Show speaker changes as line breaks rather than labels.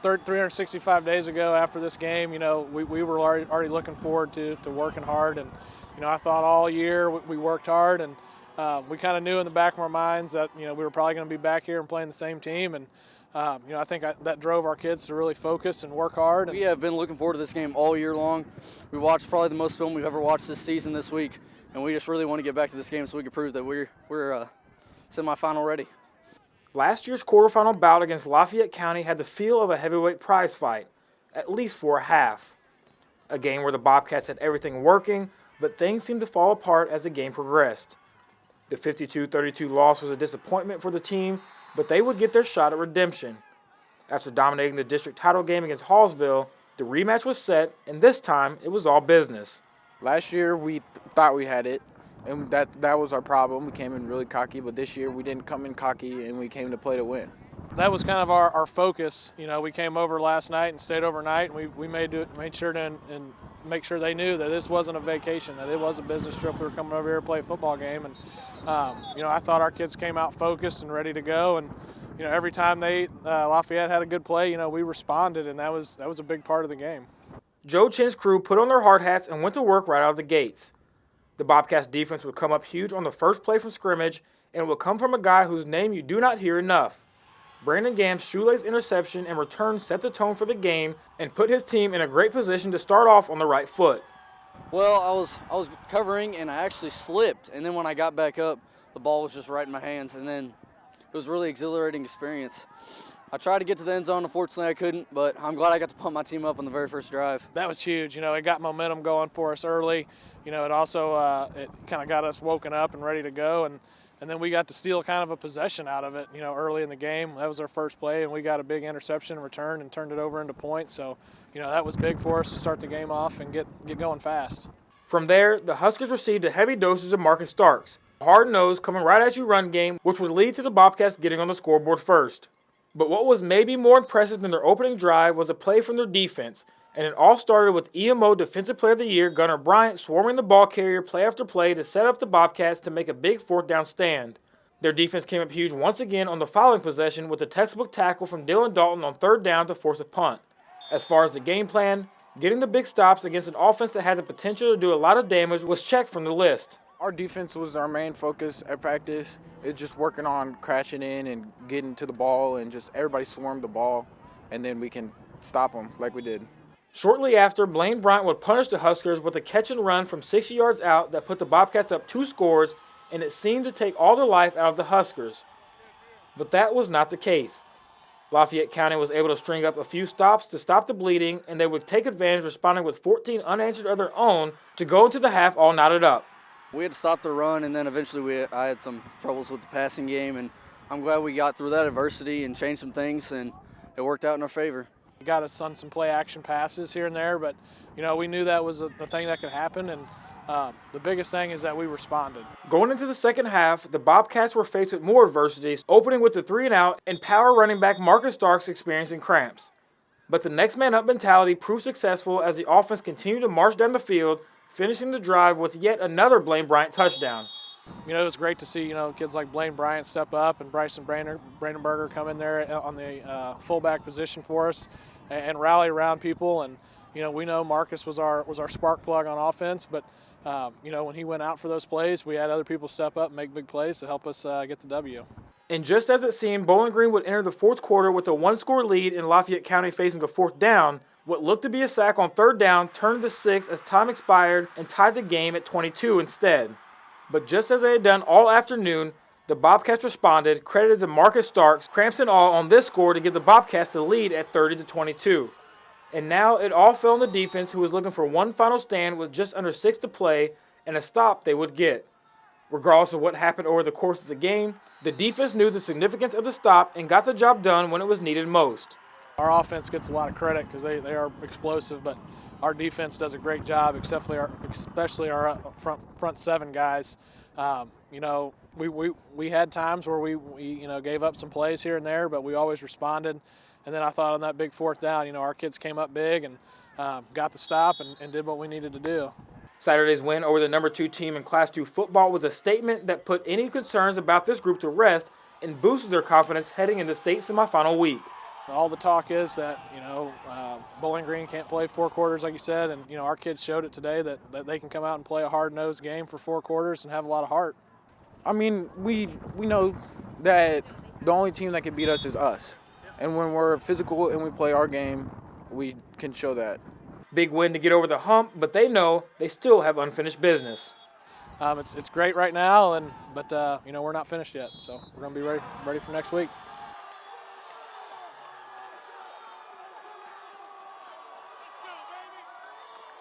365 days ago after this game, we were already looking forward to working hard. And, I thought all year we worked hard, and we kind of knew in the back of our minds that, we were probably going to be back here and playing the same team. And, I think that drove our kids to really focus and work hard.
We have been looking forward to this game all year long. We watched probably the most film we've ever watched this season this week, and we just really want to get back to this game so we can prove that we're semifinal ready.
Last year's quarterfinal bout against Lafayette County had the feel of a heavyweight prize fight, at least for a half. A game where the Bobcats had everything working, but things seemed to fall apart as the game progressed. The 52-32 loss was a disappointment for the team, but they would get their shot at redemption. After dominating the district title game against Hallsville, the rematch was set, and this time it was all business.
Last year we thought we had it, and that was our problem. We came in really cocky, but this year we didn't come in cocky, and we came to play to win.
That was kind of our focus. We came over last night and stayed overnight, and we made sure to and make sure they knew that this wasn't a vacation, that it was a business trip. We were coming over here to play a football game, and I thought our kids came out focused and ready to go. And every time Lafayette had a good play, we responded, and that was a big part of the game.
Joe Chin's crew put on their hard hats and went to work right out of the gates. The Bobcats defense would come up huge on the first play from scrimmage, and it would come from a guy whose name you do not hear enough. Brandon Gamm's shoelace interception and return set the tone for the game and put his team in a great position to start off on the right foot.
Well, I was covering, and I actually slipped, and then when I got back up, the ball was just right in my hands, and then it was a really exhilarating experience. I tried to get to the end zone. Unfortunately, I couldn't, but I'm glad I got to pump my team up on the very first drive.
That was huge. It got momentum going for us early. It also it kind of got us woken up and ready to go, and then we got to steal kind of a possession out of it, early in the game. That was our first play, and we got a big interception return and turned it over into points. So, that was big for us to start the game off and get going fast.
From there, the Huskers received a heavy dosage of Marcus Starks, a hard-nosed, coming right at you run game, which would lead to the Bobcats getting on the scoreboard first. But what was maybe more impressive than their opening drive was a play from their defense, and it all started with EMO Defensive Player of the Year Gunnar Bryant swarming the ball carrier play after play to set up the Bobcats to make a big fourth down stand. Their defense came up huge once again on the following possession with a textbook tackle from Dylan Dalton on third down to force a punt. As far as the game plan, getting the big stops against an offense that had the potential to do a lot of damage was checked from the list.
Our defense was our main focus at practice. It's just working on crashing in and getting to the ball, and just everybody swarmed the ball, and then we can stop them like we did.
Shortly after, Blaine Bryant would punish the Huskers with a catch and run from 60 yards out that put the Bobcats up 2 scores, and it seemed to take all the life out of the Huskers. But that was not the case. Lafayette County was able to string up a few stops to stop the bleeding, and they would take advantage, responding with 14 unanswered of their own to go into the half all knotted up.
We had to stop the run, and then eventually I had some troubles with the passing game, and I'm glad we got through that adversity and changed some things, and it worked out in our favor.
We got us on some play action passes here and there, but we knew that was a thing that could happen, and the biggest thing is that we responded.
Going into the second half, the Bobcats were faced with more adversities, opening with the 3-and-out and power running back Marcus Starks experiencing cramps. But the next man up mentality proved successful as the offense continued to march down the field, finishing the drive with yet another Blaine Bryant touchdown.
It was great to see, kids like Blaine Bryant step up and Bryson Brandenberger come in there on the fullback position for us and rally around people. And, we know Marcus was our spark plug on offense, but, when he went out for those plays, we had other people step up and make big plays to help us get the W.
And just as it seemed, Bowling Green would enter the fourth quarter with a 1-score lead in Lafayette County facing a fourth down. What looked to be a sack on third down turned to 6 as time expired and tied the game at 22 instead. But just as they had done all afternoon, the Bobcats responded, credited to Marcus Starks, cramps and all, on this score to give the Bobcats the lead at 30-22. And now it all fell on the defense, who was looking for one final stand with just under 6 to play and a stop they would get. Regardless of what happened over the course of the game, the defense knew the significance of the stop and got the job done when it was needed most.
Our offense gets a lot of credit because they are explosive, but our defense does a great job, especially our front 7 guys. We had times where we gave up some plays here and there, but we always responded. And then I thought on that big fourth down, our kids came up big and got the stop and did what we needed to do.
Saturday's win over the number 2 team in Class 2 football was a statement that put any concerns about this group to rest and boosted their confidence heading into state semifinal week.
all the talk is that, Bowling Green can't play 4 quarters, like you said, and, our kids showed it today that they can come out and play a hard-nosed game for 4 quarters and have a lot of heart.
I mean, we know that the only team that can beat us is us. And when we're physical and we play our game, we can show that.
Big win to get over the hump, but they know they still have unfinished business.
It's great right now, but we're not finished yet, so we're going to be ready for next week.